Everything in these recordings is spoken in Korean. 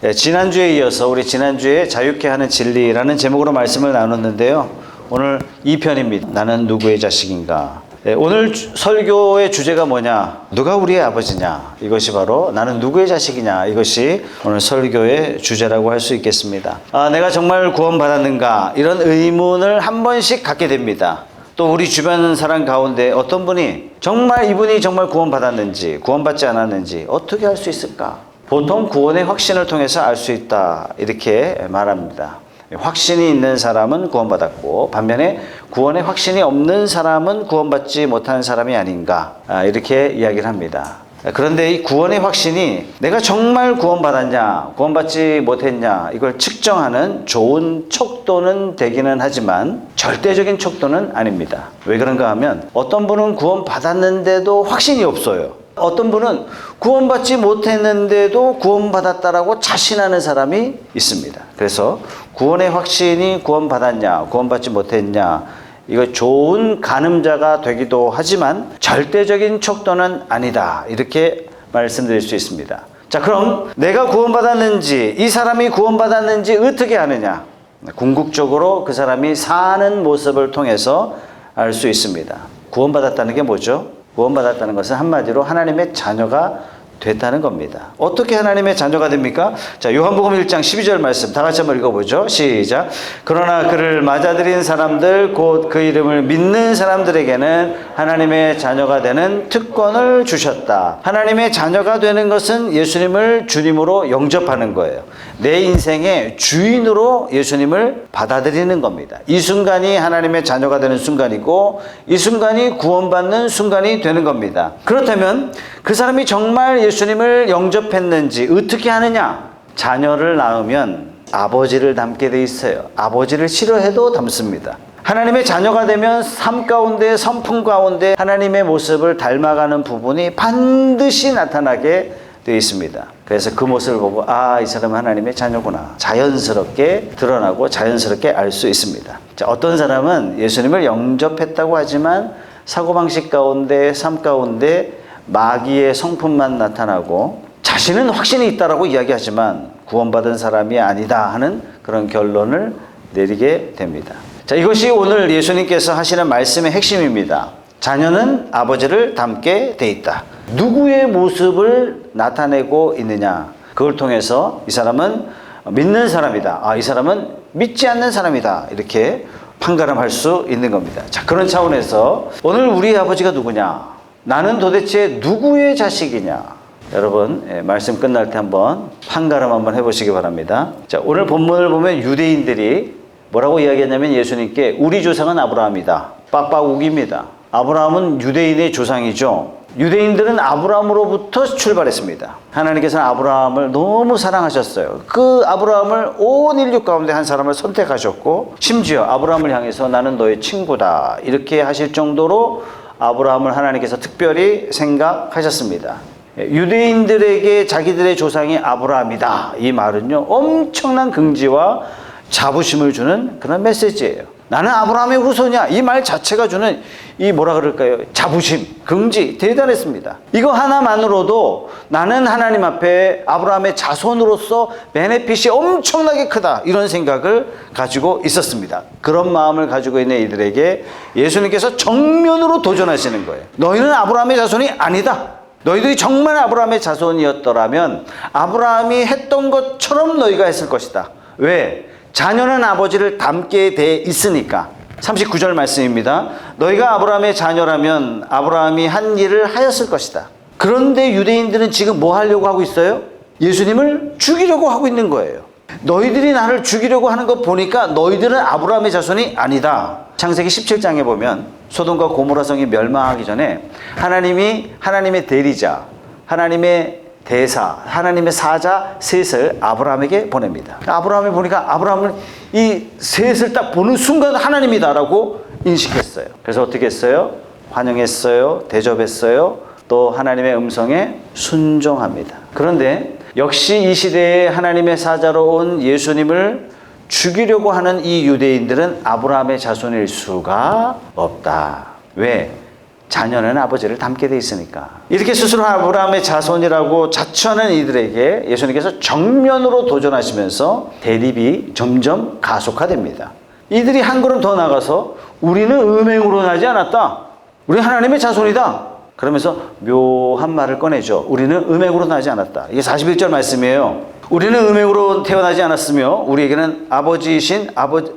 지난주에 이어서 우리 지난주에 자유케 하는 진리라는 제목으로 말씀을 나눴는데요. 오늘 2편입니다. 나는 누구의 자식인가? 오늘 설교의 주제가 뭐냐? 누가 우리의 아버지냐? 이것이 바로 나는 누구의 자식이냐? 이것이 오늘 설교의 주제라고 할 수 있겠습니다. 내가 정말 구원받았는가? 이런 의문을 한 번씩 갖게 됩니다. 또 우리 주변 사람 가운데 어떤 분이 이분이 정말 구원받았는지 구원받지 않았는지 어떻게 알 수 있을까? 보통 구원의 확신을 통해서 알 수 있다 이렇게 말합니다. 확신이 있는 사람은 구원받았고 반면에 구원의 확신이 없는 사람은 구원받지 못한 사람이 아닌가 이렇게 이야기를 합니다. 그런데 이 구원의 확신이 내가 정말 구원받았냐 구원받지 못했냐 이걸 측정하는 좋은 척도는 되기는 하지만 절대적인 척도는 아닙니다. 왜 그런가 하면 어떤 분은 구원받았는데도 확신이 없어요. 어떤 분은 구원받지 못했는데도 구원받았다라고 자신하는 사람이 있습니다. 그래서 구원의 확신이 구원받았냐 구원받지 못했냐 이거 좋은 가늠자가 되기도 하지만 절대적인 척도는 아니다 이렇게 말씀드릴 수 있습니다. 자, 그럼 내가 구원받았는지 이 사람이 구원받았는지 어떻게 아느냐? 궁극적으로 그 사람이 사는 모습을 통해서 알 수 있습니다. 구원받았다는 게 뭐죠? 구원받았다는 것은 한마디로 하나님의 자녀가 됐다는 겁니다. 어떻게 하나님의 자녀가 됩니까? 자, 요한복음 1장 12절 말씀 다 같이 한번 읽어보죠. 시작. 그러나 그를 맞아들인 사람들 곧 그 이름을 믿는 사람들에게는 하나님의 자녀가 되는 특권을 주셨다. 하나님의 자녀가 되는 것은 예수님을 주님으로 영접하는 거예요. 내 인생의 주인으로 예수님을 받아들이는 겁니다. 이 순간이 하나님의 자녀가 되는 순간이고 이 순간이 구원받는 순간이 되는 겁니다. 그렇다면 그 사람이 정말 예수님을 영접했는지 어떻게 하느냐? 자녀를 낳으면 아버지를 닮게 돼 있어요. 아버지를 싫어해도 닮습니다. 하나님의 자녀가 되면 삶 가운데 성품 가운데 하나님의 모습을 닮아가는 부분이 반드시 나타나게 되어 있습니다. 그래서 그 모습을 보고 이 사람은 하나님의 자녀구나 자연스럽게 드러나고 자연스럽게 알 수 있습니다. 자, 어떤 사람은 예수님을 영접했다고 하지만 사고방식 가운데 삶 가운데 마귀의 성품만 나타나고 자신은 확신이 있다라고 이야기하지만 구원받은 사람이 아니다 하는 그런 결론을 내리게 됩니다. 자, 이것이 오늘 예수님께서 하시는 말씀의 핵심입니다. 자녀는 아버지를 닮게 돼 있다. 누구의 모습을 나타내고 있느냐? 그걸 통해서 이 사람은 믿는 사람이다. 이 사람은 믿지 않는 사람이다. 이렇게 판가름할 수 있는 겁니다. 자, 그런 차원에서 오늘 우리 아버지가 누구냐? 나는 도대체 누구의 자식이냐? 여러분, 말씀 끝날 때 한번 판가름 한번 해보시기 바랍니다. 자, 오늘 본문을 보면 유대인들이 뭐라고 이야기했냐면 예수님께 우리 조상은 아브라함이다. 빡빡 우깁니다. 아브라함은 유대인의 조상이죠. 유대인들은 아브라함으로부터 출발했습니다. 하나님께서는 아브라함을 너무 사랑하셨어요. 그 아브라함을 온 인류 가운데 한 사람을 선택하셨고 심지어 아브라함을 향해서 나는 너의 친구다 이렇게 하실 정도로 아브라함을 하나님께서 특별히 생각하셨습니다. 유대인들에게 자기들의 조상이 아브라함이다 이 말은요 엄청난 긍지와 자부심을 주는 그런 메시지예요. 나는 아브라함의 후손이야 이 말 자체가 주는 이 뭐라 그럴까요? 자부심, 긍지 대단했습니다. 이거 하나만으로도 나는 하나님 앞에 아브라함의 자손으로서 베네핏이 엄청나게 크다 이런 생각을 가지고 있었습니다. 그런 마음을 가지고 있는 이들에게 예수님께서 정면으로 도전하시는 거예요. 너희는 아브라함의 자손이 아니다. 너희들이 정말 아브라함의 자손이었더라면 아브라함이 했던 것처럼 너희가 했을 것이다. 왜? 자녀는 아버지를 닮게 돼 있으니까. 39절 말씀입니다. 너희가 아브라함의 자녀라면 아브라함이 한 일을 하였을 것이다. 그런데 유대인들은 지금 뭐 하려고 하고 있어요? 예수님을 죽이려고 하고 있는 거예요. 너희들이 나를 죽이려고 하는 거 보니까 너희들은 아브라함의 자손이 아니다. 창세기 17장에 보면 소돔과 고모라 성이 멸망하기 전에 하나님이 하나님의 대리자, 하나님의 대사, 하나님의 사자 셋을 아브라함에게 보냅니다. 아브라함이 보니까 아브라함은 이 셋을 딱 보는 순간 하나님이다라고 인식했어요. 그래서 어떻게 했어요? 환영했어요. 대접했어요. 또 하나님의 음성에 순종합니다. 그런데 역시 이 시대에 하나님의 사자로 온 예수님을 죽이려고 하는 이 유대인들은 아브라함의 자손일 수가 없다. 왜? 자녀는 아버지를 닮게 돼 있으니까. 이렇게 스스로 아브라함의 자손이라고 자처하는 이들에게 예수님께서 정면으로 도전하시면서 대립이 점점 가속화됩니다. 이들이 한 걸음 더 나가서 우리는 음행으로 나지 않았다. 우리 하나님의 자손이다. 그러면서 묘한 말을 꺼내죠. 우리는 음행으로 나지 않았다. 이게 41절 말씀이에요. 우리는 음행으로 태어나지 않았으며 우리에게는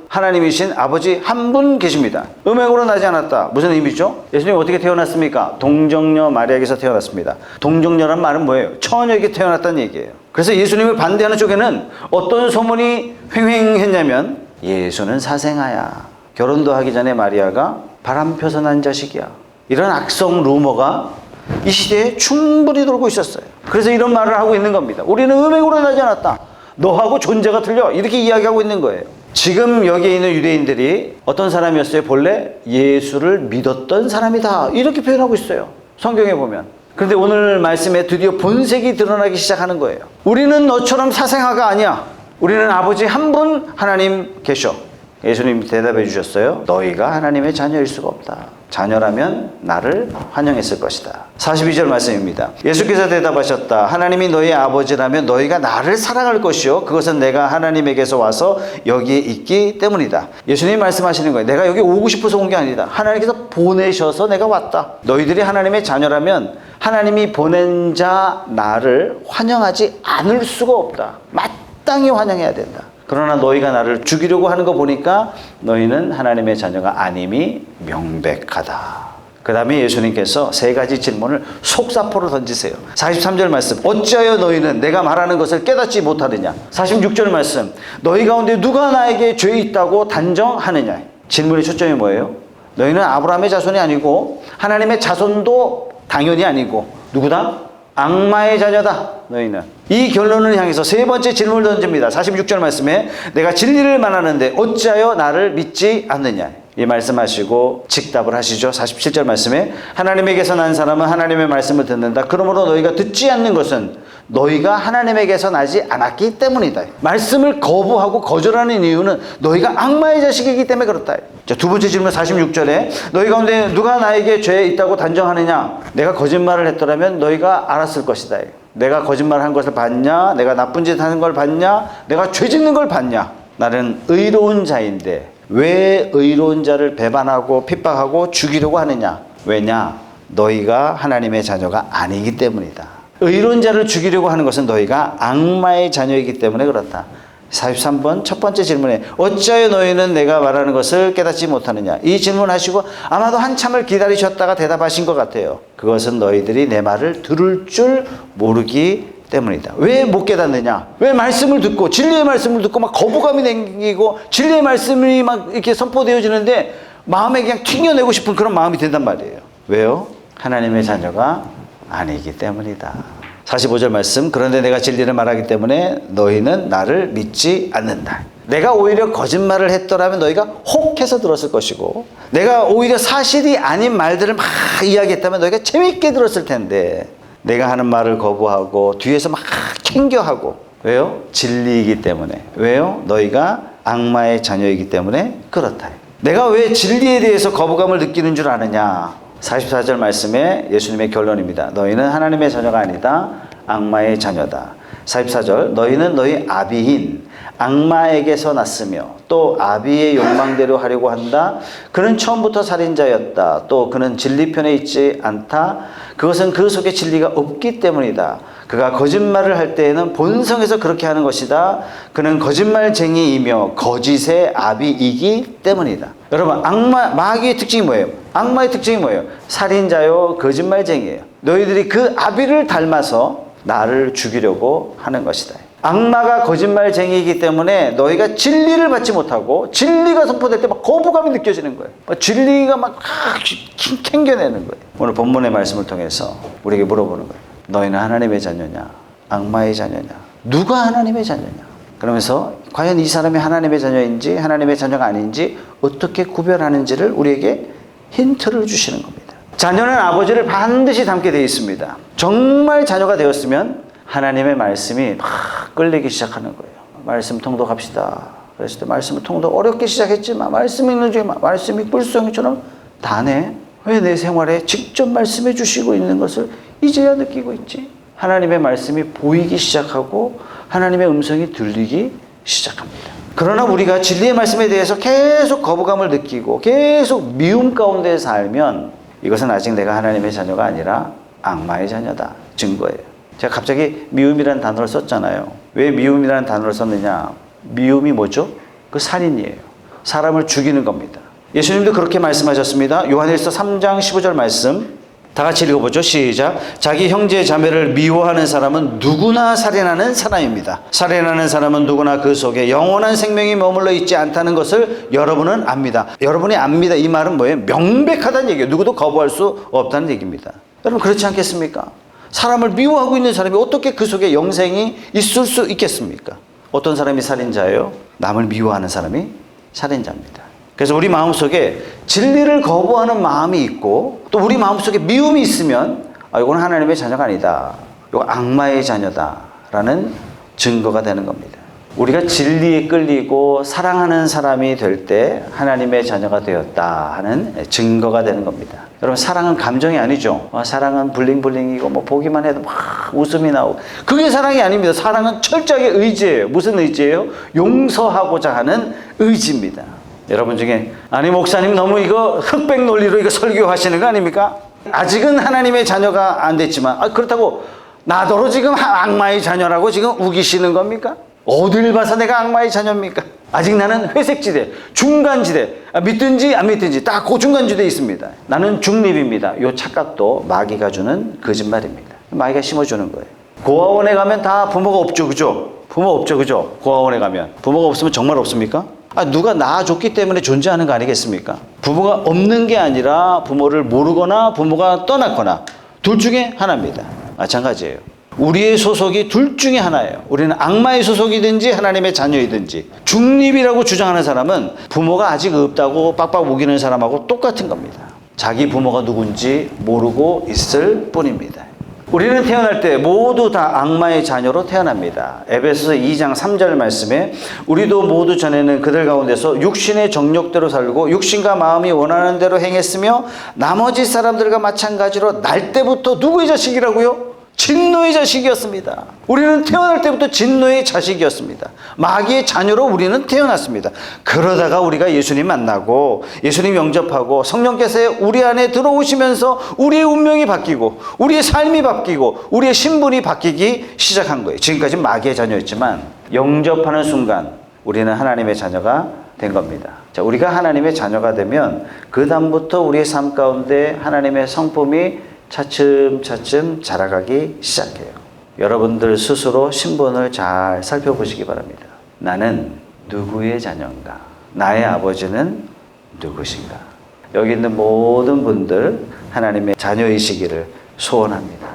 하나님이신 아버지 한 분 계십니다. 음행으로 나지 않았다. 무슨 의미죠? 예수님이 어떻게 태어났습니까? 동정녀 마리아에게서 태어났습니다. 동정녀란 말은 뭐예요? 처녀에게 태어났다는 얘기예요. 그래서 예수님을 반대하는 쪽에는 어떤 소문이 횡행했냐면 예수는 사생아야. 결혼도 하기 전에 마리아가 바람 펴서 난 자식이야. 이런 악성 루머가 이 시대에 충분히 돌고 있었어요. 그래서 이런 말을 하고 있는 겁니다. 우리는 음행으로 나지 않았다. 너하고 존재가 틀려. 이렇게 이야기하고 있는 거예요. 지금 여기에 있는 유대인들이 어떤 사람이었어요? 본래 예수를 믿었던 사람이다. 이렇게 표현하고 있어요. 성경에 보면. 그런데 오늘 말씀에 드디어 본색이 드러나기 시작하는 거예요. 우리는 너처럼 사생아가 아니야. 우리는 아버지 한 분 하나님 계셔. 예수님이 대답해 주셨어요. 너희가 하나님의 자녀일 수가 없다. 자녀라면 나를 환영했을 것이다. 42절 말씀입니다. 예수께서 대답하셨다. 하나님이 너희의 아버지라면 너희가 나를 사랑할 것이요. 그것은 내가 하나님에게서 와서 여기에 있기 때문이다. 예수님이 말씀하시는 거예요. 내가 여기 오고 싶어서 온 게 아니다. 하나님께서 보내셔서 내가 왔다. 너희들이 하나님의 자녀라면 하나님이 보낸 자 나를 환영하지 않을 수가 없다. 마땅히 환영해야 된다. 그러나 너희가 나를 죽이려고 하는 거 보니까 너희는 하나님의 자녀가 아님이 명백하다. 그 다음에 예수님께서 세 가지 질문을 속사포로 던지세요. 43절 말씀. 어찌하여 너희는 내가 말하는 것을 깨닫지 못하느냐. 46절 말씀. 너희 가운데 누가 나에게 죄 있다고 단정하느냐. 질문의 초점이 뭐예요? 너희는 아브라함의 자손이 아니고 하나님의 자손도 당연히 아니고 누구다? 악마의 자녀다. 너희는. 이 결론을 향해서 세 번째 질문을 던집니다. 46절 말씀에 내가 진리를 말하는데 어찌하여 나를 믿지 않느냐. 이 말씀하시고 직답을 하시죠. 47절 말씀에 하나님에게서 난 사람은 하나님의 말씀을 듣는다. 그러므로 너희가 듣지 않는 것은 너희가 하나님에게서 나지 않았기 때문이다. 말씀을 거부하고 거절하는 이유는 너희가 악마의 자식이기 때문에 그렇다. 자, 두 번째 질문 46절에 너희 가운데 누가 나에게 죄 있다고 단정하느냐. 내가 거짓말을 했더라면 너희가 알았을 것이다. 내가 거짓말한 것을 봤냐? 내가 나쁜 짓 하는 걸 봤냐? 내가 죄 짓는 걸 봤냐? 나는 의로운 자인데 왜 의로운 자를 배반하고 핍박하고 죽이려고 하느냐? 왜냐? 너희가 하나님의 자녀가 아니기 때문이다. 의로운 자를 죽이려고 하는 것은 너희가 악마의 자녀이기 때문에 그렇다. 43번 첫 번째 질문에 어찌하여 너희는 내가 말하는 것을 깨닫지 못하느냐. 이 질문하시고 아마도 한참을 기다리셨다가 대답하신 것 같아요. 그것은 너희들이 내 말을 들을 줄 모르기 때문이다. 왜 못 깨닫느냐? 왜 말씀을 듣고 진리의 말씀을 듣고 막 거부감이 생기고 진리의 말씀이 막 이렇게 선포되어지는데 마음에 그냥 튕겨내고 싶은 그런 마음이 든단 말이에요. 왜요? 하나님의 자녀가 아니기 때문이다. 45절 말씀. 그런데 내가 진리를 말하기 때문에 너희는 나를 믿지 않는다. 내가 오히려 거짓말을 했더라면 너희가 혹해서 들었을 것이고 내가 오히려 사실이 아닌 말들을 막 이야기했다면 너희가 재밌게 들었을 텐데 내가 하는 말을 거부하고 뒤에서 막 캥겨하고. 왜요? 진리이기 때문에. 왜요? 너희가 악마의 자녀이기 때문에 그렇다. 내가 왜 진리에 대해서 거부감을 느끼는 줄 아느냐. 44절 말씀에 예수님의 결론입니다. 너희는 하나님의 자녀가 아니다. 악마의 자녀다. 44절 너희는 너희 아비인 악마에게서 났으며 또 아비의 욕망대로 하려고 한다. 그는 처음부터 살인자였다. 또 그는 진리 편에 있지 않다. 그것은 그 속에 진리가 없기 때문이다. 그가 거짓말을 할 때에는 본성에서 그렇게 하는 것이다. 그는 거짓말쟁이이며 거짓의 아비이기 때문이다. 여러분, 마귀의 특징이 뭐예요? 악마의 특징이 뭐예요? 살인자요, 거짓말쟁이에요. 너희들이 그 아비를 닮아서 나를 죽이려고 하는 것이다. 악마가 거짓말쟁이이기 때문에 너희가 진리를 받지 못하고 진리가 선포될 때 막 거부감이 느껴지는 거예요. 진리가 막 캥겨내는 거예요. 오늘 본문의 말씀을 통해서 우리에게 물어보는 거예요. 너희는 하나님의 자녀냐? 악마의 자녀냐? 누가 하나님의 자녀냐? 그러면서 과연 이 사람이 하나님의 자녀인지 하나님의 자녀가 아닌지 어떻게 구별하는지를 우리에게 힌트를 주시는 겁니다. 자녀는 아버지를 반드시 닮게 되어 있습니다. 정말 자녀가 되었으면 하나님의 말씀이 막 끌리기 시작하는 거예요. 말씀 통독합시다. 그랬을 때 말씀을 통독 어렵게 시작했지만 말씀 읽는 중에 말씀이 뿔송이처럼 다네. 왜 내 생활에 직접 말씀해 주시고 있는 것을 이제야 느끼고 있지? 하나님의 말씀이 보이기 시작하고 하나님의 음성이 들리기 시작합니다. 그러나 우리가 진리의 말씀에 대해서 계속 거부감을 느끼고 계속 미움 가운데 살면 이것은 아직 내가 하나님의 자녀가 아니라 악마의 자녀다. 증거예요. 제가 갑자기 미움이라는 단어를 썼잖아요. 왜 미움이라는 단어를 썼느냐? 미움이 뭐죠? 그 살인이에요. 사람을 죽이는 겁니다. 예수님도 그렇게 말씀하셨습니다. 요한일서 3장 15절 말씀 다 같이 읽어보죠. 시작. 자기 형제 자매를 미워하는 사람은 누구나 살인하는 사람입니다. 살인하는 사람은 누구나 그 속에 영원한 생명이 머물러 있지 않다는 것을 여러분은 압니다. 여러분이 압니다. 이 말은 뭐예요? 명백하다는 얘기예요. 누구도 거부할 수 없다는 얘기입니다. 여러분 그렇지 않겠습니까? 사람을 미워하고 있는 사람이 어떻게 그 속에 영생이 있을 수 있겠습니까? 어떤 사람이 살인자예요? 남을 미워하는 사람이 살인자입니다. 그래서 우리 마음속에 진리를 거부하는 마음이 있고 또 우리 마음속에 미움이 있으면 이건 하나님의 자녀가 아니다. 이건 악마의 자녀다라는 증거가 되는 겁니다. 우리가 진리에 끌리고 사랑하는 사람이 될 때 하나님의 자녀가 되었다 하는 증거가 되는 겁니다. 여러분 사랑은 감정이 아니죠. 사랑은 블링블링이고 뭐 보기만 해도 막 웃음이 나오고 그게 사랑이 아닙니다. 사랑은 철저하게 의지예요. 무슨 의지예요? 용서하고자 하는 의지입니다. 여러분 중에 아니 목사님 너무 이거 흑백 논리로 이거 설교하시는 거 아닙니까? 아직은 하나님의 자녀가 안 됐지만 그렇다고 나더러 지금 악마의 자녀라고 지금 우기시는 겁니까? 어딜 봐서 내가 악마의 자녀입니까? 아직 나는 회색지대, 중간지대, 믿든지 안 믿든지 딱 그 중간지대에 있습니다. 나는 중립입니다. 이 착각도 마귀가 주는 거짓말입니다. 마귀가 심어주는 거예요. 고아원에 가면 다 부모가 없죠, 그죠? 부모 없죠, 그죠? 고아원에 가면 부모가 없으면 정말 없습니까? 누가 낳아줬기 때문에 존재하는 거 아니겠습니까? 부모가 없는 게 아니라 부모를 모르거나 부모가 떠났거나 둘 중에 하나입니다. 마찬가지예요. 우리의 소속이 둘 중에 하나예요. 우리는 악마의 소속이든지 하나님의 자녀이든지. 중립이라고 주장하는 사람은 부모가 아직 없다고 빡빡 우기는 사람하고 똑같은 겁니다. 자기 부모가 누군지 모르고 있을 뿐입니다. 우리는 태어날 때 모두 다 악마의 자녀로 태어납니다. 에베소서 2장 3절 말씀에 우리도 모두 전에는 그들 가운데서 육신의 정욕대로 살고 육신과 마음이 원하는 대로 행했으며 나머지 사람들과 마찬가지로 날 때부터 누구의 자식이라고요? 진노의 자식이었습니다. 우리는 태어날 때부터 진노의 자식이었습니다. 마귀의 자녀로 우리는 태어났습니다. 그러다가 우리가 예수님 만나고 예수님 영접하고 성령께서 우리 안에 들어오시면서 우리의 운명이 바뀌고 우리의 삶이 바뀌고 우리의 신분이 바뀌기 시작한 거예요. 지금까지 마귀의 자녀였지만 영접하는 순간 우리는 하나님의 자녀가 된 겁니다. 자, 우리가 하나님의 자녀가 되면 그 다음부터 우리의 삶 가운데 하나님의 성품이 차츰차츰 자라가기 시작해요. 여러분들 스스로 신분을 잘 살펴보시기 바랍니다. 나는 누구의 자녀인가? 나의 아버지는 누구신가? 여기 있는 모든 분들 하나님의 자녀이시기를 소원합니다.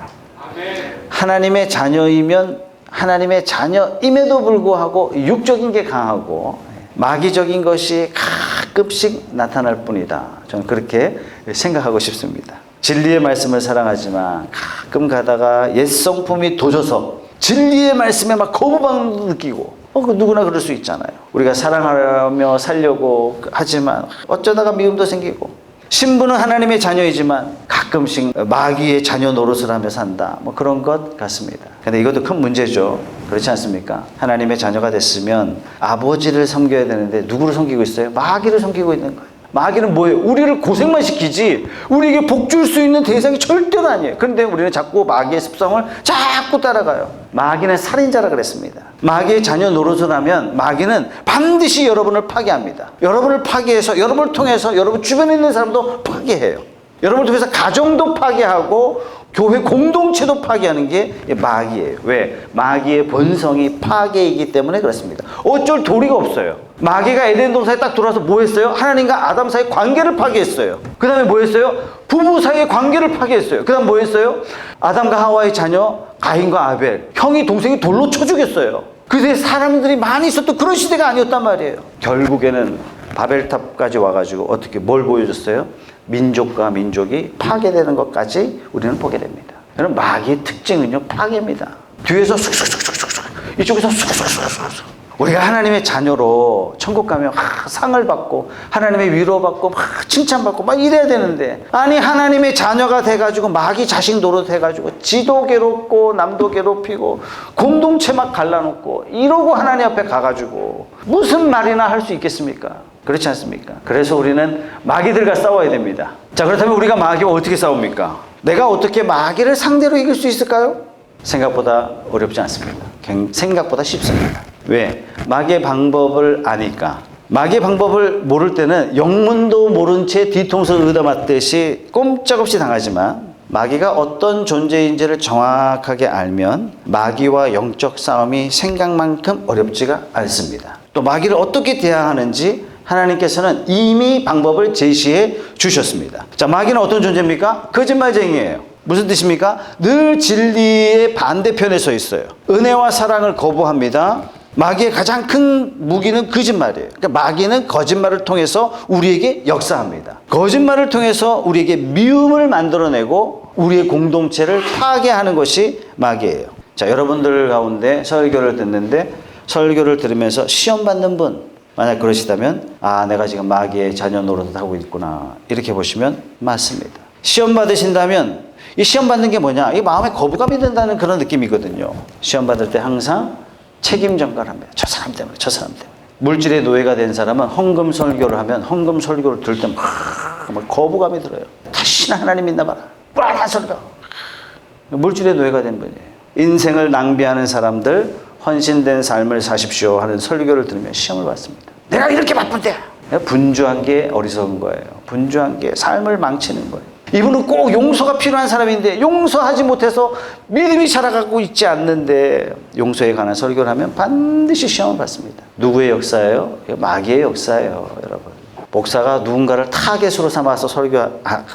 하나님의 자녀이면 하나님의 자녀임에도 불구하고 육적인 게 강하고 마귀적인 것이 가끔씩 나타날 뿐이다. 저는 그렇게 생각하고 싶습니다. 진리의 말씀을 사랑하지만 가끔 가다가 옛 성품이 도져서 진리의 말씀에 막 거부감도 느끼고 그 누구나 그럴 수 있잖아요. 우리가 사랑하며 살려고 하지만 어쩌다가 미움도 생기고 신분은 하나님의 자녀이지만 가끔씩 마귀의 자녀 노릇을 하며 산다. 뭐 그런 것 같습니다. 근데 이것도 큰 문제죠. 그렇지 않습니까? 하나님의 자녀가 됐으면 아버지를 섬겨야 되는데 누구를 섬기고 있어요? 마귀를 섬기고 있는 거예요. 마귀는 뭐예요? 우리를 고생만 시키지 우리에게 복 줄 수 있는 대상이 절대로 아니에요. 그런데 우리는 자꾸 마귀의 습성을 자꾸 따라가요. 마귀는 살인자라 그랬습니다. 마귀의 자녀 노릇을 하면 마귀는 반드시 여러분을 파괴합니다. 여러분을 파괴해서 여러분을 통해서 여러분 주변에 있는 사람도 파괴해요. 여러분을 통해서 가정도 파괴하고 교회 공동체도 파괴하는 게 마귀예요. 왜? 마귀의 본성이 파괴이기 때문에 그렇습니다. 어쩔 도리가 없어요. 마귀가 에덴 동산에 딱 들어와서 뭐 했어요? 하나님과 아담 사이의 관계를 파괴했어요. 그 다음에 뭐 했어요? 부부 사이의 관계를 파괴했어요. 그 다음 뭐 했어요? 아담과 하와의 자녀 가인과 아벨, 형이 동생이 돌로 쳐 죽였어요. 그때 사람들이 많이 있었던 그런 시대가 아니었단 말이에요. 결국에는 바벨탑까지 와가지고 어떻게 뭘 보여줬어요? 민족과 민족이 파괴되는 것까지 우리는 보게 됩니다. 여러분 마귀의 특징은요 파괴입니다. 뒤에서 쑥쑥쑥쑥쑥 이쪽에서 쑥쑥쑥쑥 우리가 하나님의 자녀로 천국 가면 상을 받고 하나님의 위로받고 막 칭찬받고 막 이래야 되는데, 아니 하나님의 자녀가 돼가지고 마귀 자식 노릇해가지고 지도 괴롭고 남도 괴롭히고 공동체 막 갈라놓고 이러고 하나님 앞에 가가지고 무슨 말이나 할 수 있겠습니까? 그렇지 않습니까? 그래서 우리는 마귀들과 싸워야 됩니다. 자, 그렇다면 우리가 마귀와 어떻게 싸웁니까? 내가 어떻게 마귀를 상대로 이길 수 있을까요? 생각보다 어렵지 않습니다. 생각보다 쉽습니다. 왜? 마귀의 방법을 아니까. 마귀의 방법을 모를 때는 영문도 모른 채 뒤통수를 얻어맞듯이 꼼짝없이 당하지만, 마귀가 어떤 존재인지를 정확하게 알면 마귀와 영적 싸움이 생각만큼 어렵지가 않습니다. 또 마귀를 어떻게 대항하는지 하나님께서는 이미 방법을 제시해 주셨습니다. 자, 마귀는 어떤 존재입니까? 거짓말쟁이에요. 무슨 뜻입니까? 늘 진리의 반대편에 서 있어요. 은혜와 사랑을 거부합니다. 마귀의 가장 큰 무기는 거짓말이에요. 그러니까 마귀는 거짓말을 통해서 우리에게 역사합니다. 거짓말을 통해서 우리에게 미움을 만들어내고 우리의 공동체를 파괴하는 것이 마귀예요. 자, 여러분들 가운데 설교를 듣는데 설교를 들으면서 시험 받는 분, 만약 그러시다면 내가 지금 마귀의 자녀 노릇을 하고 있구나, 이렇게 보시면 맞습니다. 시험 받으신다면 이 시험 받는 게 뭐냐? 이 마음에 거부감이 든다는 그런 느낌이거든요. 시험 받을 때 항상 책임 전가를 합니다. 저 사람 때문에, 저 사람 때문에. 물질의 노예가 된 사람은 헌금 설교를 하면 헌금 설교를 들을 때 막 거부감이 들어요. 다시는 하나님 믿나 봐라. 뻔한 설교. 물질의 노예가 된 분이에요. 인생을 낭비하는 사람들, 헌신된 삶을 사십시오 하는 설교를 들으면 시험을 받습니다. 내가 이렇게 바쁜데. 분주한 게 어리석은 거예요. 분주한 게 삶을 망치는 거예요. 이분은 꼭 용서가 필요한 사람인데 용서하지 못해서 믿음이 자라가고 있지 않는데, 용서에 관한 설교를 하면 반드시 시험을 받습니다. 누구의 역사예요? 마귀의 역사예요, 여러분. 목사가 누군가를 타겟으로 삼아서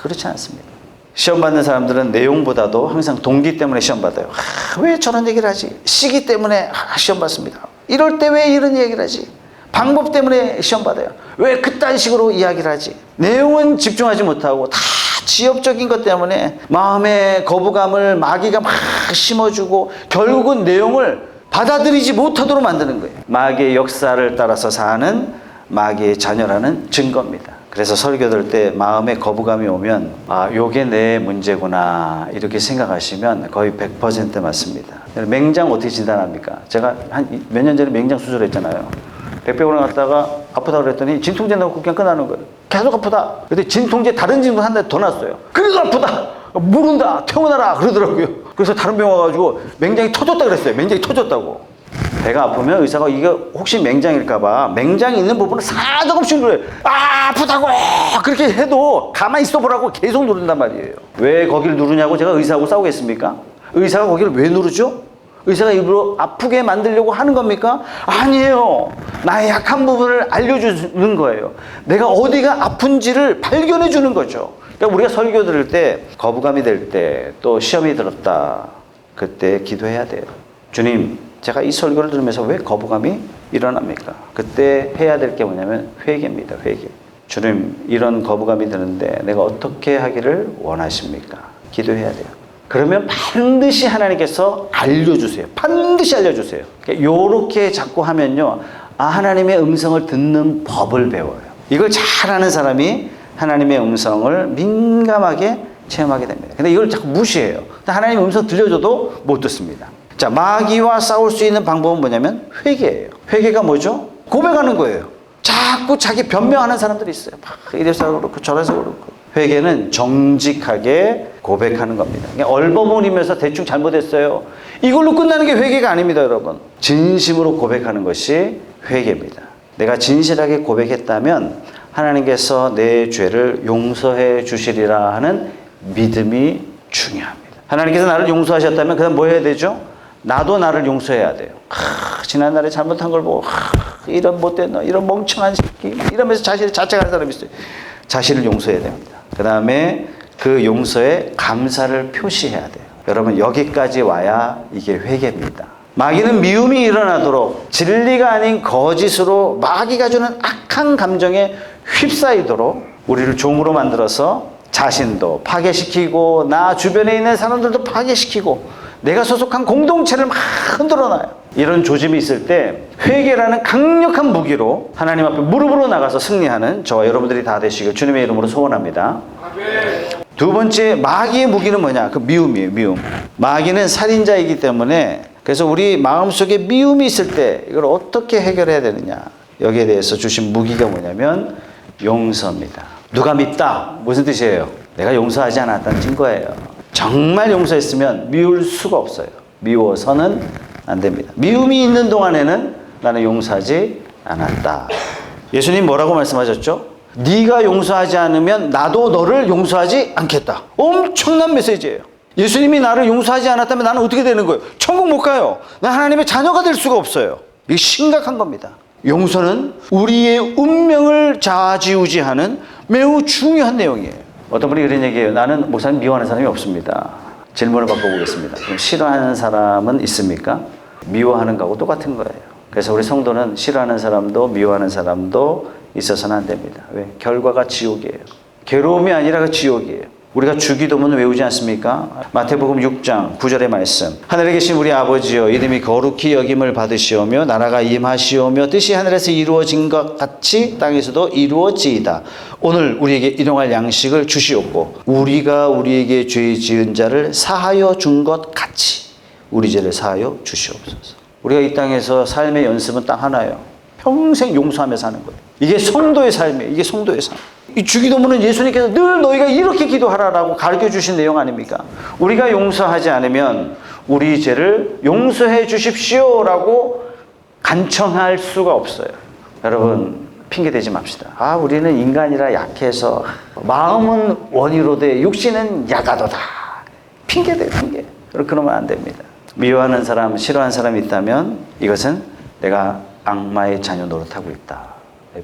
그렇지 않습니다. 시험 받는 사람들은 내용보다도 항상 동기 때문에 시험 받아요. 왜 저런 얘기를 하지? 시기 때문에 시험 받습니다. 이럴 때 왜 이런 얘기를 하지? 방법 때문에 시험 받아요. 왜 그딴 식으로 이야기를 하지? 내용은 집중하지 못하고 다 지엽적인 것 때문에 마음의 거부감을 마귀가 막 심어주고 결국은 내용을 받아들이지 못하도록 만드는 거예요. 마귀의 역사를 따라서 사는 마귀의 자녀라는 증거입니다. 그래서 설교 들 때 마음에 거부감이 오면 요게 내 문제구나, 이렇게 생각하시면 거의 100% 맞습니다. 맹장 어떻게 진단합니까? 제가 한 몇 년 전에 맹장 수술했잖아요. 백병원에 갔다가 아프다고 그랬더니 진통제 넣고 그냥 끝나는 거예요. 계속 아프다. 근데 진통제 다른 진통 한 대 더 놨어요. 그래도 아프다. 모른다. 퇴원하라 그러더라고요. 그래서 다른 병원 와가지고 맹장이 터졌다 그랬어요. 맹장이 터졌다고. 배가 아프면 의사가 이거 혹시 맹장일까봐 맹장이 있는 부분을 사정없이 누려요. 아프다고 그렇게 해도 가만히 있어보라고 계속 누른단 말이에요. 왜 거기를 누르냐고 제가 의사하고 싸우겠습니까? 의사가 거기를 왜 누르죠? 의사가 일부러 아프게 만들려고 하는 겁니까? 아니에요. 나의 약한 부분을 알려주는 거예요. 내가 어디가 아픈지를 발견해 주는 거죠. 그러니까 우리가 설교 들을 때 거부감이 될 때, 또 시험이 들었다, 그때 기도해야 돼요. 주님, 제가 이 설교를 들으면서 왜 거부감이 일어납니까? 그때 해야 될 게 뭐냐면 회개입니다. 회개. 주님, 이런 거부감이 드는데 내가 어떻게 하기를 원하십니까? 기도해야 돼요. 그러면 반드시 하나님께서 알려주세요. 반드시 알려주세요. 요렇게 자꾸 하면요, 하나님의 음성을 듣는 법을 배워요. 이걸 잘하는 사람이 하나님의 음성을 민감하게 체험하게 됩니다. 근데 이걸 자꾸 무시해요. 하나님의 음성 들려줘도 못 듣습니다. 자, 마귀와 싸울 수 있는 방법은 뭐냐면 회개예요. 회개가 뭐죠? 고백하는 거예요. 자꾸 자기 변명하는 사람들이 있어요. 막 이래서 그렇고 저래서 그렇고. 회개는 정직하게 고백하는 겁니다. 얼버무리면서 대충 잘못했어요, 이걸로 끝나는 게 회개가 아닙니다, 여러분. 진심으로 고백하는 것이 회개입니다. 내가 진실하게 고백했다면 하나님께서 내 죄를 용서해 주시리라 하는 믿음이 중요합니다. 하나님께서 나를 용서하셨다면 그 다음 뭐 해야 되죠? 나도 나를 용서해야 돼요. 지난날에 잘못한 걸 보고 이런 못된 너, 이런 멍청한 새끼 이러면서 자신을 자책하는 사람이 있어요. 자신을 용서해야 됩니다. 그 다음에 그 용서에 감사를 표시해야 돼요. 여러분, 여기까지 와야 이게 회개입니다. 마귀는 미움이 일어나도록 진리가 아닌 거짓으로 마귀가 주는 악한 감정에 휩싸이도록 우리를 종으로 만들어서 자신도 파괴시키고 나 주변에 있는 사람들도 파괴시키고 내가 소속한 공동체를 막 흔들어놔요. 이런 조짐이 있을 때 회개라는 강력한 무기로 하나님 앞에 무릎으로 나가서 승리하는 저와 여러분들이 다 되시길 주님의 이름으로 소원합니다. 두 번째, 마귀의 무기는 뭐냐? 그 미움이에요. 미움. 마귀는 살인자이기 때문에, 그래서 우리 마음속에 미움이 있을 때 이걸 어떻게 해결해야 되느냐, 여기에 대해서 주신 무기가 뭐냐면 용서입니다. 누가 밉다, 무슨 뜻이에요? 내가 용서하지 않았다는 증거예요. 정말 용서했으면 미울 수가 없어요. 미워서는 안 됩니다. 미움이 있는 동안에는 나는 용서하지 않았다. 예수님 뭐라고 말씀하셨죠? 네가 용서하지 않으면 나도 너를 용서하지 않겠다. 엄청난 메시지예요. 예수님이 나를 용서하지 않았다면 나는 어떻게 되는 거예요? 천국 못 가요. 나 하나님의 자녀가 될 수가 없어요. 이게 심각한 겁니다. 용서는 우리의 운명을 좌지우지하는 매우 중요한 내용이에요. 어떤 분이 이런 얘기해요. 나는 목사님 미워하는 사람이 없습니다. 질문을 바꿔보겠습니다. 그럼 싫어하는 사람은 있습니까? 미워하는 거하고 똑같은 거예요. 그래서 우리 성도는 싫어하는 사람도 미워하는 사람도 있어서는 안 됩니다. 왜? 결과가 지옥이에요. 괴로움이 아니라 그 지옥이에요. 우리가 주기도문을 외우지 않습니까? 마태복음 6장 9절의 말씀. 하늘에 계신 우리 아버지여, 이름이 거룩히 여김을 받으시오며 나라가 임하시오며 뜻이 하늘에서 이루어진 것 같이 땅에서도 이루어지이다. 오늘 우리에게 일용할 양식을 주시옵고 우리가 우리에게 죄 지은 자를 사하여 준 것 같이 우리 죄를 사하여 주시옵소서. 우리가 이 땅에서 삶의 연습은 딱 하나예요. 평생 용서하며 사는 거예요. 이게 성도의 삶이에요. 이게 성도의 삶. 이 주기도문은 예수님께서 늘 너희가 이렇게 기도하라라고 가르쳐 주신 내용 아닙니까? 우리가 용서하지 않으면 우리 죄를 용서해 주십시오라고 간청할 수가 없어요. 여러분, 핑계대지 맙시다. 아, 우리는 인간이라 약해서 마음은 원이로되 육신은 야가도다. 핑계대요, 핑계. 그러면 안 됩니다. 미워하는 사람, 싫어하는 사람이 있다면 이것은 내가 악마의 자녀 노릇하고 있다.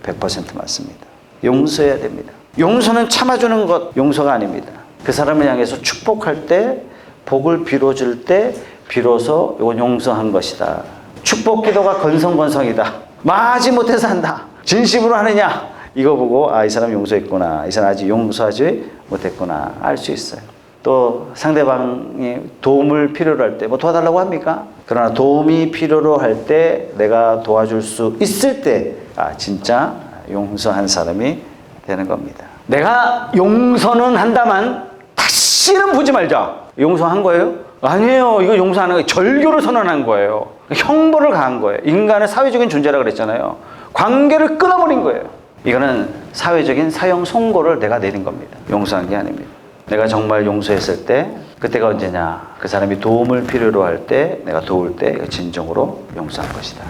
100% 맞습니다. 용서해야 됩니다. 용서는 참아주는 것, 용서가 아닙니다. 그 사람을 향해서 축복할 때, 복을 빌어줄 때 비로소 이건 용서한 것이다. 축복 기도가 건성건성이다. 마지 못해서 한다. 진심으로 하느냐? 이거 보고 아, 이 사람 용서했구나. 이 사람 아직 용서하지 못했구나. 알 수 있어요. 또 상대방이 도움을 필요로 할 때 뭐 도와달라고 합니까? 그러나 도움이 필요로 할 때 내가 도와줄 수 있을 때 아, 진짜 용서한 사람이 되는 겁니다. 내가 용서는 한다만 다시는 보지 말자. 용서한 거예요? 아니에요. 이거 용서 안 한 거예요. 절교를 선언한 거예요. 형벌을 가한 거예요. 인간은 사회적인 존재라고 그랬잖아요. 관계를 끊어버린 거예요. 이거는 사회적인 사형 선고를 내가 내린 겁니다. 용서한 게 아닙니다. 내가 정말 용서했을 때 그때가 언제냐? 그 사람이 도움을 필요로 할 때 내가 도울 때 진정으로 용서한 것이다.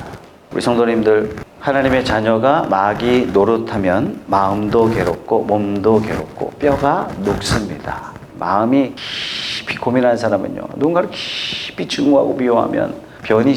우리 성도님들, 하나님의 자녀가 마귀 노릇하면 마음도 괴롭고 몸도 괴롭고 뼈가 녹습니다. 마음이 깊이 고민하는 사람은요, 누군가를 깊이 증오하고 미워하면 변이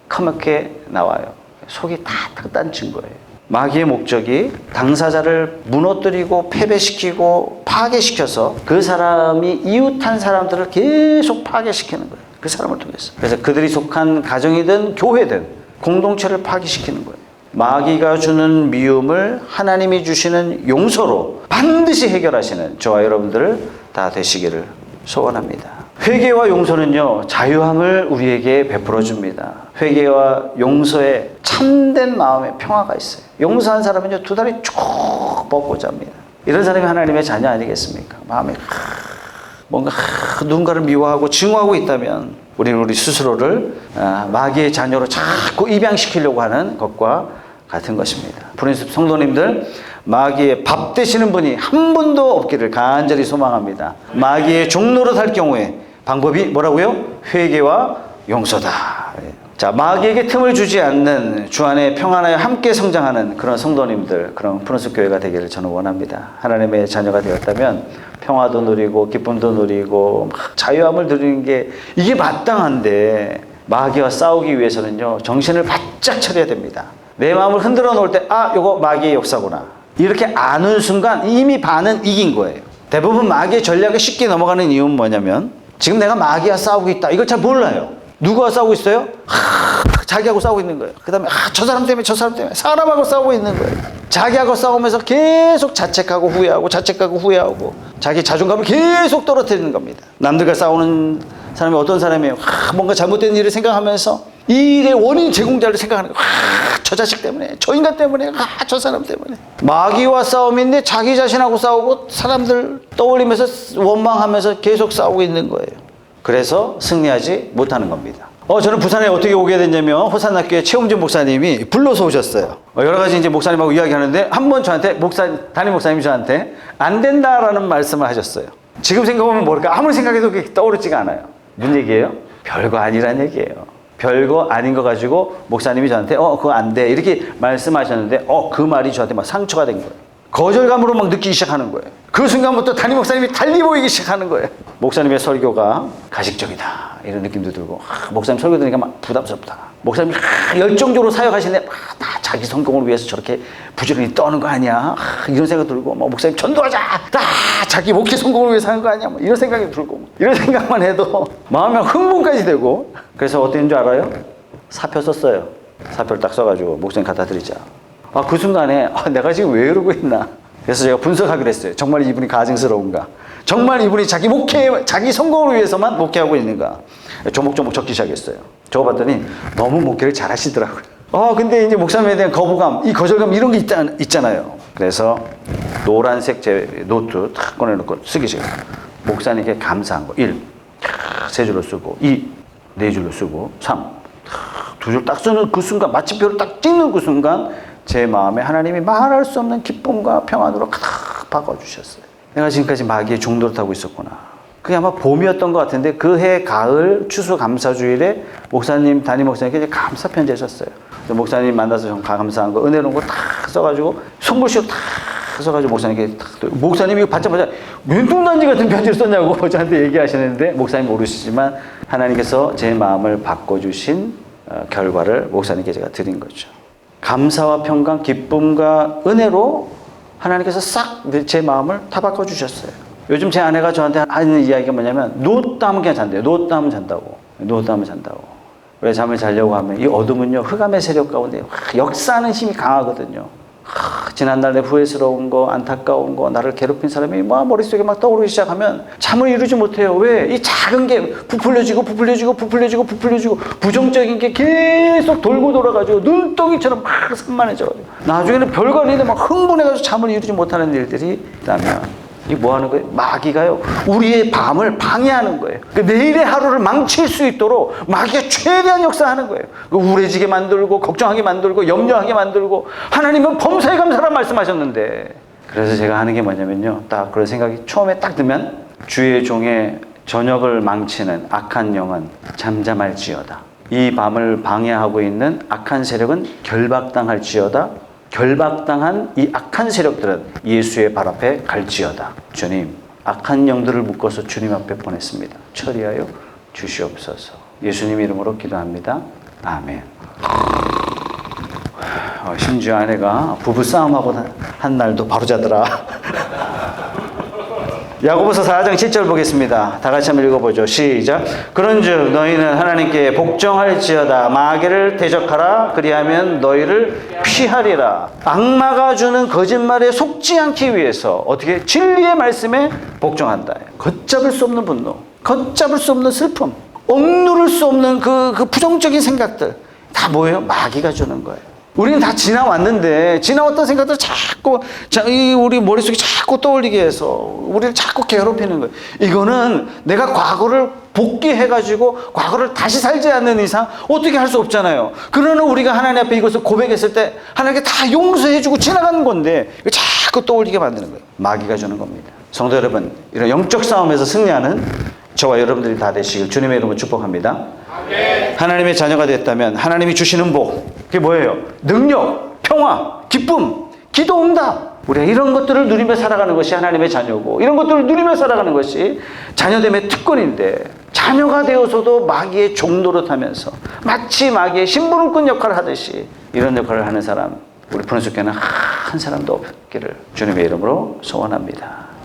시커멓게 나와요. 속이 다 탔다는 증거예요. 마귀의 목적이 당사자를 무너뜨리고 패배시키고 파괴시켜서 그 사람이 이웃한 사람들을 계속 파괴시키는 거예요. 그 사람을 통해서. 그래서 그들이 속한 가정이든 교회든 공동체를 파괴시키는 거예요. 마귀가 주는 미움을 하나님이 주시는 용서로 반드시 해결하시는 저와 여러분들 다 되시기를 소원합니다. 회개와 용서는요, 자유함을 우리에게 베풀어 줍니다. 회개와 용서에 참된 마음의 평화가 있어요. 용서한 사람은요, 두 다리 쭉 뻗고 잡니다. 이런 사람이 하나님의 자녀 아니겠습니까? 마음에 뭔가 누군가를 미워하고 증오하고 있다면 우리는 우리 스스로를 마귀의 자녀로 자꾸 입양시키려고 하는 것과 같은 것입니다. 프린스 성도님들, 마귀의 밥 되시는 분이 한 분도 없기를 간절히 소망합니다. 마귀의 종노릇 할 경우에 방법이 뭐라고요? 회개와 용서다. 자, 마귀에게 틈을 주지 않는 주 안에 평안하여 함께 성장하는 그런 성도님들, 그런 프린스 교회가 되기를 저는 원합니다. 하나님의 자녀가 되었다면 평화도 누리고 기쁨도 누리고 막 자유함을 누리는 게 이게 마땅한데, 마귀와 싸우기 위해서는요, 정신을 바짝 차려야 됩니다. 내 마음을 흔들어 놓을 때 아, 요거 마귀의 역사구나, 이렇게 아는 순간 이미 반은 이긴 거예요. 대부분 마귀의 전략에 쉽게 넘어가는 이유는 뭐냐면, 지금 내가 마귀와 싸우고 있다, 이걸 잘 몰라요. 누구와 싸우고 있어요? 자기하고 싸우고 있는 거예요. 그 다음에 저 사람 때문에 사람하고 싸우고 있는 거예요. 자기하고 싸우면서 계속 자책하고 후회하고 자기 자존감을 계속 떨어뜨리는 겁니다. 남들과 싸우는 사람이 어떤 사람이에요? 뭔가 잘못된 일을 생각하면서 이 일의 원인 제공자를 생각하는 거예요. 저 자식 때문에, 저 인간 때문에, 저 사람 때문에. 마귀와 싸움인데 자기 자신하고 싸우고 사람들 떠올리면서 원망하면서 계속 싸우고 있는 거예요. 그래서 승리하지 못하는 겁니다. 저는 부산에 어떻게 오게 됐냐면 호산학교에 최홍준 목사님이 불러서 오셨어요. 여러 가지 이제 목사님하고 이야기하는데 한 번 저한테 담임 목사님이 저한테 안 된다라는 말씀을 하셨어요. 지금 생각하면 모를까 아무리 생각해도 그게 떠오르지가 않아요. 무슨 얘기예요? 별거 아니란 얘기예요. 별거 아닌 거 가지고 목사님이 저한테 그거 안 돼 이렇게 말씀하셨는데 그 말이 저한테 막 상처가 된 거예요. 거절감으로 막 느끼기 시작하는 거예요. 그 순간부터 담임 목사님이 달리 보이기 시작하는 거예요. 목사님의 설교가 가식적이다 이런 느낌도 들고 목사님 설교 들으니까 막 부담스럽다. 목사님이 열정적으로 사역하시는데 다 자기 성공을 위해서 저렇게 부지런히 떠는 거 아니야 이런 생각 들고 목사님 전도하자 다 자기 목회 성공을 위해서 하는 거 아니야 이런 생각이 들고 이런 생각만 해도 마음에 흥분까지 되고 그래서 어땠는 줄 알아요? 사표 썼어요. 사표를 딱 써가지고 목사님 갖다 드리자. 그 순간에 내가 지금 왜 이러고 있나. 그래서 제가 분석하기로 했어요. 정말 이분이 가증스러운가. 정말 이분이 자기 목회, 자기 성공을 위해서만 목회하고 있는가. 조목조목 적기 시작했어요. 적어봤더니 너무 목회를 잘 하시더라고요. 근데 이제 목사님에 대한 거부감, 이 거절감 이런 게 있잖아요. 그래서 노란색 제 노트 탁 꺼내놓고 쓰기 시작해요. 목사님께 감사한 거. 1. 3줄로 쓰고 2. 4줄로 쓰고 3. 2줄 딱 쓰는 그 순간 마침표를 딱 찍는 그 순간 제 마음에 하나님이 말할 수 없는 기쁨과 평안으로 가득 바꿔주셨어요. 내가 지금까지 마귀의 종도를 타고 있었구나. 그게 아마 봄이었던 것 같은데 그 해 가을 추수감사주일에 목사님, 담임 목사님께 이제 감사 편지 하셨어요. 목사님 만나서 좀 감사한 거, 은혜로운 거 탁 써가지고 손글씨로 탁 써가지고 목사님께 탁 목사님이 이거 받자마자 눈동단지 같은 편지를 썼냐고 저한테 얘기하시는데 목사님 모르시지만 하나님께서 제 마음을 바꿔주신 결과를 목사님께 제가 드린 거죠. 감사와 평강, 기쁨과 은혜로 하나님께서 싹 제 마음을 다 바꿔주셨어요. 요즘 제 아내가 저한테 하는 이야기가 뭐냐면 누웠다 하면 그냥 잔대요. 누웠다 하면 잔다고. 누웠다 하면 잔다고. 왜 잠을 자려고 하면 이 어둠은요 흑암의 세력 가운데 역사하는 힘이 강하거든요. 지난날 내 후회스러운 거, 안타까운 거, 나를 괴롭힌 사람이 머릿속에 막 떠오르기 시작하면 잠을 이루지 못해요. 왜? 이 작은 게 부풀려지고 부정적인 게 계속 돌고 돌아가지고 눈덩이처럼 막 산만해져가지고 나중에는 별거 아닌데 막 흥분해가지고 잠을 이루지 못하는 일들이 있다면 이 뭐 하는 거예요? 마귀가요 우리의 밤을 방해하는 거예요. 내일의 하루를 망칠 수 있도록 마귀가 최대한 역사하는 거예요. 우울해지게 만들고 걱정하게 만들고 염려하게 만들고 하나님은 범사에 감사라 말씀하셨는데 그래서 제가 하는 게 뭐냐면요 딱 그런 생각이 처음에 딱 들면 주의 종의 저녁을 망치는 악한 영은 잠잠할지어다. 이 밤을 방해하고 있는 악한 세력은 결박당할지어다. 결박당한 이 악한 세력들은 예수의 발 앞에 갈지어다. 주님, 악한 영들을 묶어서 주님 앞에 보냈습니다. 처리하여 주시옵소서. 예수님 이름으로 기도합니다. 아멘. 심지어 아내가 부부싸움하고 한 날도 바로 자더라. 야고보서 4장 7절 보겠습니다. 다 같이 한번 읽어보죠. 시작. 그런즉 너희는 하나님께 복종할지어다. 마귀를 대적하라. 그리하면 너희를 피하리라. 악마가 주는 거짓말에 속지 않기 위해서 어떻게 진리의 말씀에 복종한다. 걷잡을 수 없는 분노, 걷잡을 수 없는 슬픔, 억누를 수 없는 그 부정적인 생각들 다 뭐예요? 마귀가 주는 거예요. 우리는 다 지나왔는데 지나왔던 생각들 자꾸 우리 머릿속에 자꾸 떠올리게 해서 우리를 자꾸 괴롭히는 거예요. 이거는 내가 과거를 복귀해가지고 과거를 다시 살지 않는 이상 어떻게 할 수 없잖아요. 그러나 우리가 하나님 앞에 이것을 고백했을 때 하나님께 다 용서해주고 지나가는 건데 이거 자꾸 떠올리게 만드는 거예요. 마귀가 주는 겁니다. 성도 여러분, 이런 영적 싸움에서 승리하는 저와 여러분들이 다 되시길 주님의 이름으로 축복합니다. 하나님의 자녀가 됐다면 하나님이 주시는 복, 그게 뭐예요? 능력, 평화, 기쁨, 기도 응답. 우리가 이런 것들을 누리며 살아가는 것이 하나님의 자녀고 이런 것들을 누리며 살아가는 것이 자녀됨의 특권인데 자녀가 되어서도 마귀의 종노릇 타면서 마치 마귀의 심부름꾼 역할을 하듯이 이런 역할을 하는 사람 우리 푸른숲교회는 한 사람도 없기를 주님의 이름으로 소원합니다.